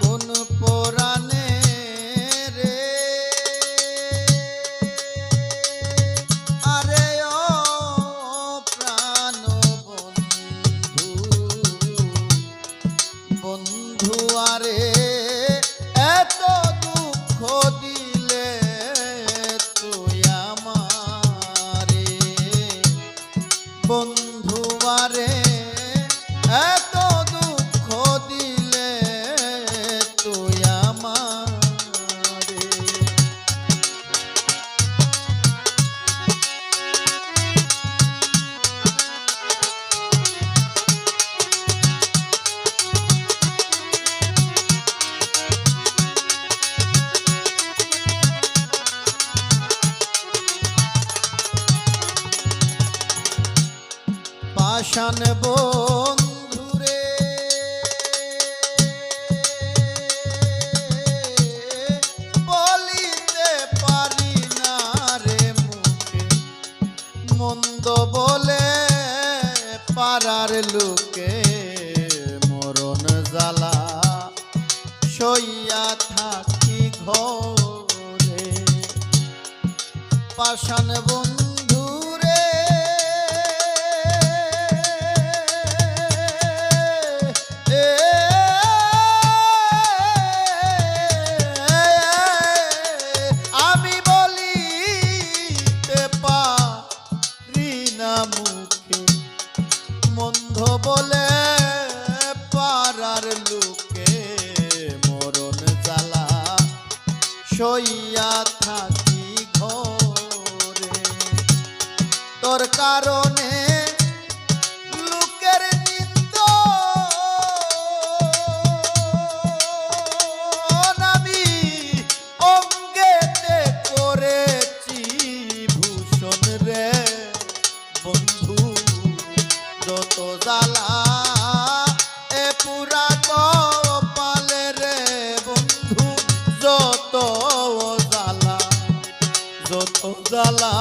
কোন পরাণে রে আরে ও প্রাণ বন্ধু বন্ধু আরে এত দুঃখ দিলে তুই আমারে বন্ধু আরে এত দুঃখ দিলে তুই আমারে পাষাণ বন্ধুরে বলিতে পারি না রে মুখে মন্দ বলে পাড়ার লোকে মরণ জ্বালা সইয়া থাকি ঘরে পাষাণ বন্ধুরে আমি বলিতে পারি না মুখে মন্দ বলে পাড়ার লোকে মরণ জ্বালা সইয়া থাকি ঘরে তোর কারণে লোকের নিন্দন আমি অঙ্গেতে করেছি ভূষণ রে বন্ধু যত জ্বালা এ পুরা কপালে রে বন্ধু যত জ্বালা